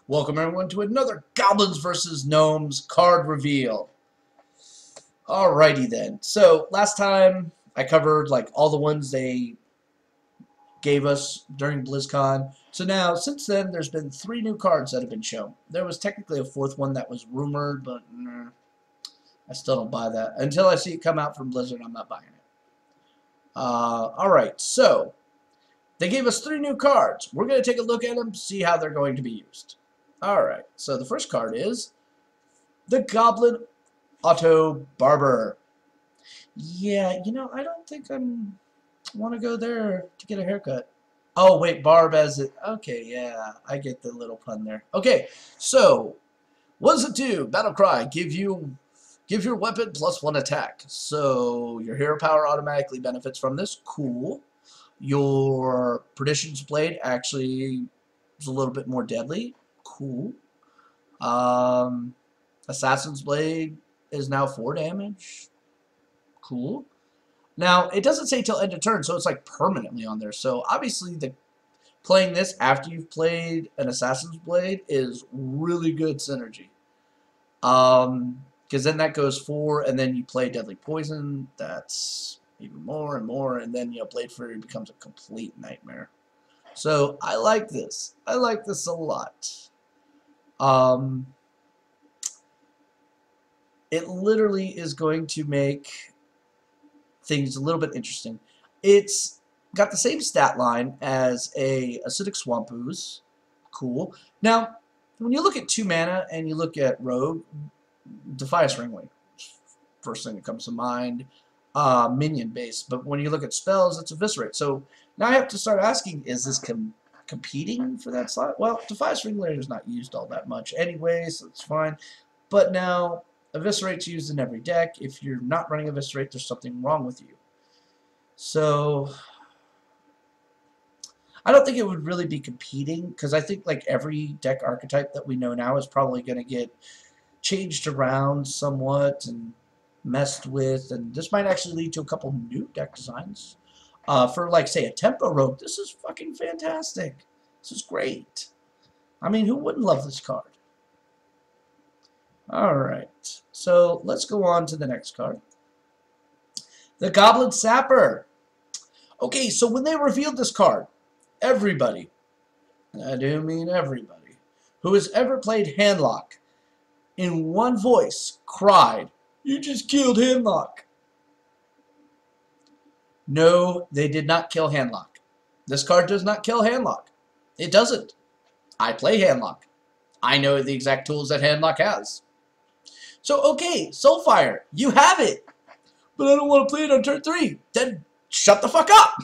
Welcome everyone to another Goblins vs Gnomes card reveal. Alrighty then. So last time I covered like all the ones they gave us during BlizzCon. So now since then there's been 3 new cards that have been shown. There was technically a 4th one that was rumored, but nah, I still don't buy that. Until I see it come out from Blizzard, I'm not buying it. Alright, so they gave us 3 new cards. We're going to take a look at them, see how they're going to be used. Alright, so the first card is the Goblin Auto Barber. Yeah, I don't think I want to go there to get a haircut. Oh, wait, barb as it... Okay, yeah, I get the little pun there. Okay, so, what does it do? Battle Cry, give your weapon +1 attack. So, your hero power automatically benefits from this. Cool. Your Perdition's Blade actually is a little bit more deadly. Cool. Assassin's Blade is now 4 damage. Cool. Now, it doesn't say till end of turn, so it's like permanently on there. So, obviously, playing this after you've played an Assassin's Blade is really good synergy. Because then that goes 4, and then you play Deadly Poison. That's even more and more, and then, Blade Fury becomes a complete nightmare. So, I like this. I like this a lot. It literally is going to make things a little bit interesting. It's got the same stat line as a Acidic Swamp Ooze. Cool. Now, when you look at 2 mana and you look at Rogue, Defias Ringwing, first thing that comes to mind, minion based. But when you look at spells, it's Eviscerate. So now I have to start asking, is this competing for that slot? Well, Defias Ringleader is not used all that much anyway, so it's fine. But now, Eviscerate's used in every deck. If you're not running Eviscerate, there's something wrong with you. So, I don't think it would really be competing, because I think like every deck archetype that we know now is probably going to get changed around somewhat and messed with, and this might actually lead to a couple new deck designs. For like, say, a Tempo Rogue, this is fucking fantastic. This is great. I mean, who wouldn't love this card? Alright, so let's go on to the next card. The Goblin Sapper. Okay, so when they revealed this card, everybody, and I do mean everybody, who has ever played Handlock, in one voice, cried, "You just killed Handlock." No, they did not kill Handlock. This card does not kill Handlock. It doesn't. I play Handlock. I know the exact tools that Handlock has. So, okay, Soulfire, you have it. But I don't want to play it on turn 3. Then shut the fuck up.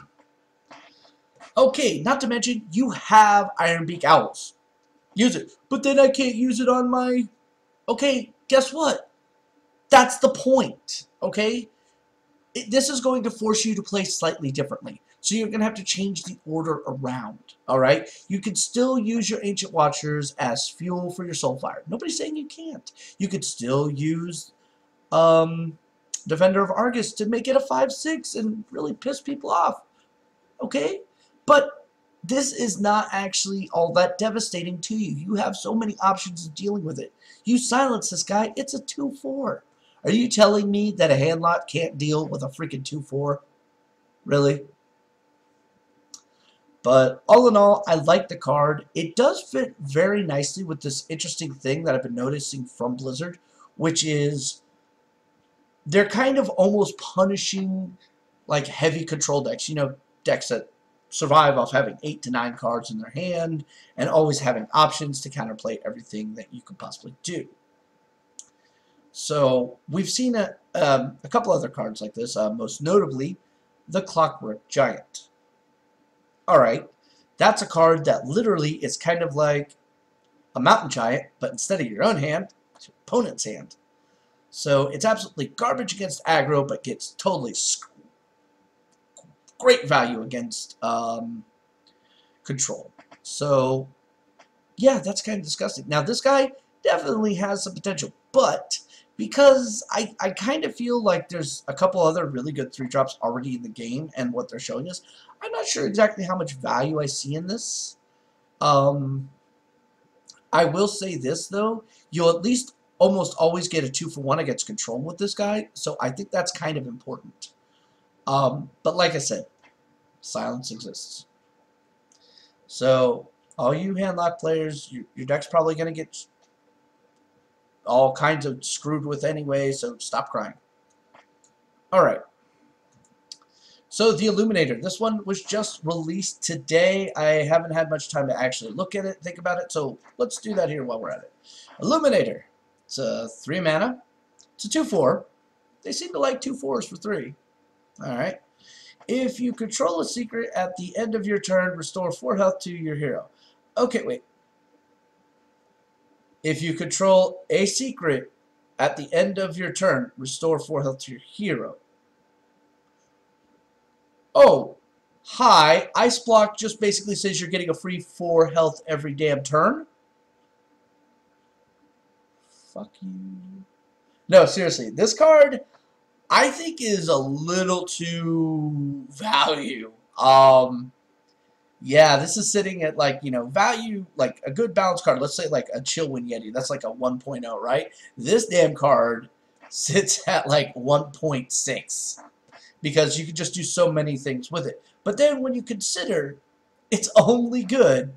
Okay, not to mention, you have Ironbeak Owls. Use it. But then I can't use it on my... Okay, guess what? That's the point, okay? This is going to force you to play slightly differently. So you're going to have to change the order around, alright? You can still use your Ancient Watchers as fuel for your Soulfire. Nobody's saying you can't. You could still use Defender of Argus to make it a 5/6 and really piss people off, okay? But this is not actually all that devastating to you. You have so many options of dealing with it. You silence this guy, it's a 2/4. Are you telling me that a Handlock can't deal with a freaking 2/4? Really? But all in all, I like the card. It does fit very nicely with this interesting thing that I've been noticing from Blizzard, which is they're kind of almost punishing like heavy control decks. Decks that survive off having 8 to 9 cards in their hand and always having options to counterplay everything that you could possibly do. So we've seen a couple other cards like this, most notably the Clockwork Giant. Alright, that's a card that literally is kind of like a Mountain Giant, but instead of your own hand, it's your opponent's hand. So it's absolutely garbage against aggro, but gets totally great value against control. So, yeah, that's kind of disgusting. Now, this guy definitely has some potential, but because I kind of feel like there's a couple other really good 3-drops already in the game and what they're showing us, I'm not sure exactly how much value I see in this. I will say this, though. You'll at least almost always get a 2-for-1 against control with this guy, so I think that's kind of important. But like I said, silence exists. So, all you handlock players, your deck's probably going to get all kinds of screwed with anyway, so stop crying. Alright. So, the Illuminator. This one was just released today. I haven't had much time to actually look at it, think about it, so let's do that here while we're at it. Illuminator. It's a 3 mana. It's a 2-4. They seem to like 2-4s for 3. Alright. If you control a secret at the end of your turn, restore 4 health to your hero. Okay, wait. If you control a secret at the end of your turn, restore 4 health to your hero. Oh, hi. Ice Block just basically says you're getting a free 4 health every damn turn. Fuck you. No, seriously. This card, I think, is a little too value. Yeah, this is sitting at, like, you know, value, like a good balance card. Let's say like a Chillwind Yeti. That's like a 1.0, right? This damn card sits at like 1.6 because you can just do so many things with it. But then when you consider it's only good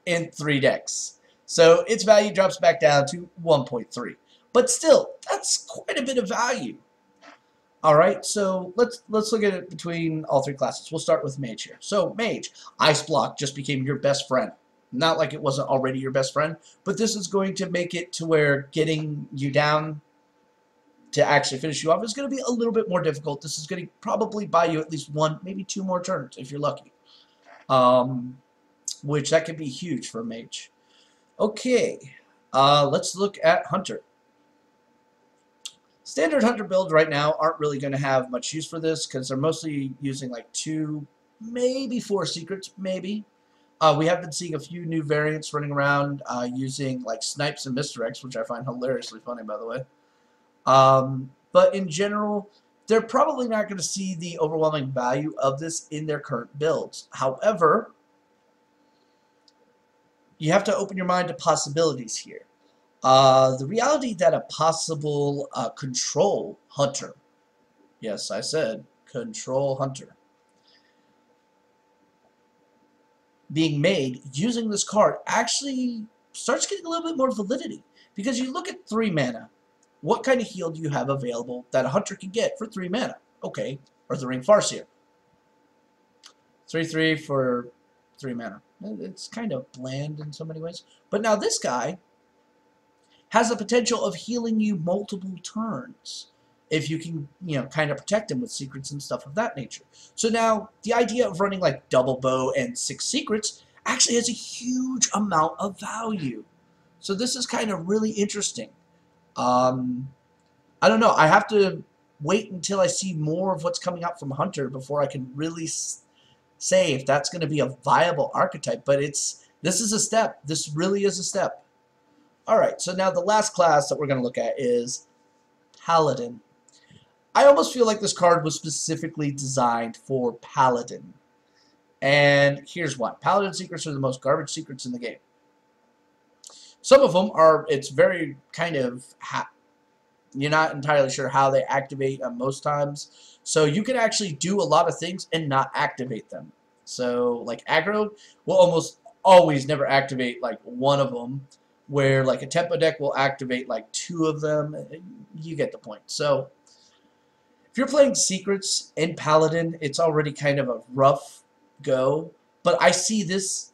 in 3 decks, so its value drops back down to 1.3. But still, that's quite a bit of value. Alright, so let's look at it between all 3 classes. We'll start with Mage here. So, Mage, Ice Block just became your best friend. Not like it wasn't already your best friend, but this is going to make it to where getting you down to actually finish you off is going to be a little bit more difficult. This is going to probably buy you at least 1, maybe 2 more turns if you're lucky. Which that could be huge for a Mage. Okay, let's look at Hunter. Standard Hunter builds right now aren't really going to have much use for this because they're mostly using like 2, maybe 4 secrets, maybe. We have been seeing a few new variants running around using like snipes and misdirects, which I find hilariously funny, by the way. But in general, they're probably not going to see the overwhelming value of this in their current builds. However, you have to open your mind to possibilities here. The reality that a possible control hunter, yes, I said control hunter, being made using this card actually starts getting a little bit more validity. Because you look at 3 mana, what kind of heal do you have available that a hunter can get for 3 mana? Okay, Earthring Farseer. 3/3 for 3 mana. It's kind of bland in so many ways. But now this guy has the potential of healing you multiple turns if you can, you know, kind of protect him with secrets and stuff of that nature. So now the idea of running like double bow and 6 secrets actually has a huge amount of value. So this is kind of really interesting. I don't know. I have to wait until I see more of what's coming out from Hunter before I can really say if that's going to be a viable archetype. But this is a step. This really is a step. Alright, so now the last class that we're going to look at is Paladin. I almost feel like this card was specifically designed for Paladin. And here's why. Paladin secrets are the most garbage secrets in the game. Some of them are, it's very kind of, you're not entirely sure how they activate most times. So you can actually do a lot of things and not activate them. So like aggro will almost always never activate like one of them, where like a tempo deck will activate like 2 of them. You get the point. So if you're playing secrets in Paladin, it's already kind of a rough go, but I see this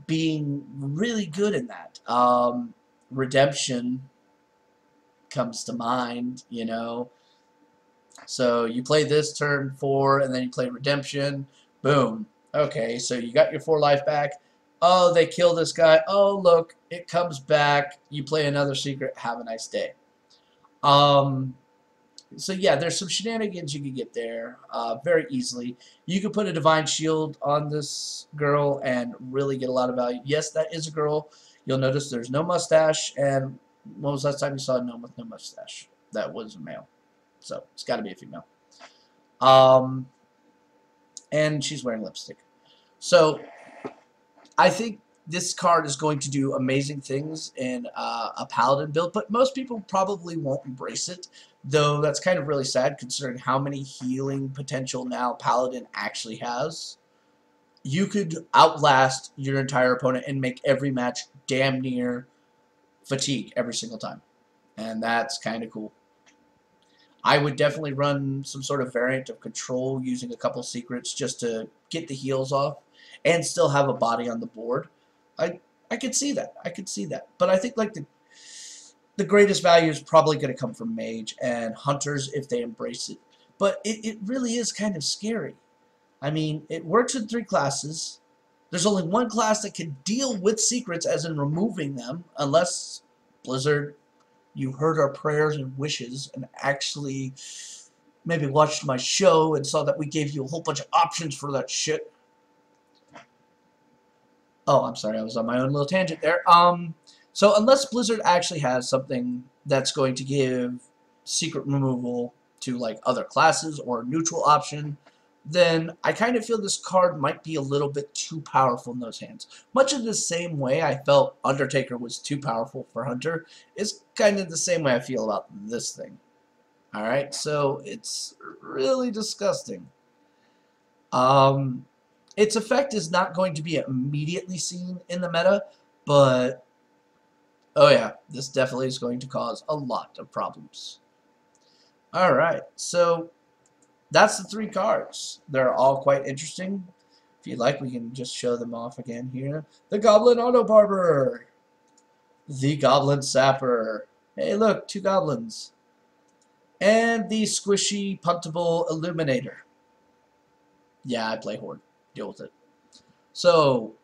being really good in that. Redemption comes to mind, you know. So you play this turn 4, and then you play Redemption. Boom. Okay, so you got your 4 life back. Oh, they kill this guy. Oh, look, it comes back. You play another secret. Have a nice day. So yeah, there's some shenanigans you can get there very easily. You can put a Divine Shield on this girl and really get a lot of value. Yes, that is a girl. You'll notice there's no mustache. And when was the last time you saw a gnome with no mustache? That was a male. So it's got to be a female. And she's wearing lipstick. So I think this card is going to do amazing things in a Paladin build, but most people probably won't embrace it, though that's kind of really sad considering how many healing potential now Paladin actually has. You could outlast your entire opponent and make every match damn near fatigue every single time, and that's kind of cool. I would definitely run some sort of variant of control using a couple secrets just to get the heals off and still have a body on the board. I could see that. I could see that. But I think like the greatest value is probably going to come from Mage and Hunters if they embrace it. But it really is kind of scary. I mean, it works in 3 classes. There's only one class that can deal with secrets, as in removing them, unless Blizzard, you heard our prayers and wishes and actually maybe watched my show and saw that we gave you a whole bunch of options for that shit. Oh, I'm sorry, I was on my own little tangent there. So unless Blizzard actually has something that's going to give secret removal to like other classes or a neutral option, then I kind of feel this card might be a little bit too powerful in those hands. Much of the same way I felt Undertaker was too powerful for Hunter is kind of the same way I feel about this thing. Alright, so it's really disgusting. Its effect is not going to be immediately seen in the meta, but oh yeah, this definitely is going to cause a lot of problems. Alright, so that's the 3 cards. They're all quite interesting. If you'd like, we can just show them off again here. The Goblin Auto Barber. The Goblin Sapper. Hey look, 2 goblins. And the Squishy Puntable Illuminator. Yeah, I play Horde. Deal with it. So,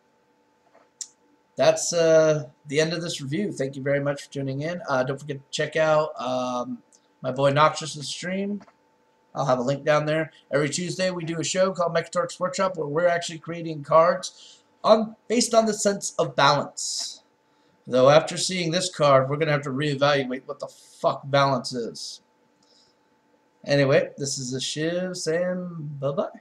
that's the end of this review. Thank you very much for tuning in. Don't forget to check out my boy Noxious's stream. I'll have a link down there. Every Tuesday we do a show called Mechatorx Workshop where we're actually creating cards based on the sense of balance. Though after seeing this card, we're going to have to reevaluate what the fuck balance is. Anyway, this is a Shiv saying bye-bye.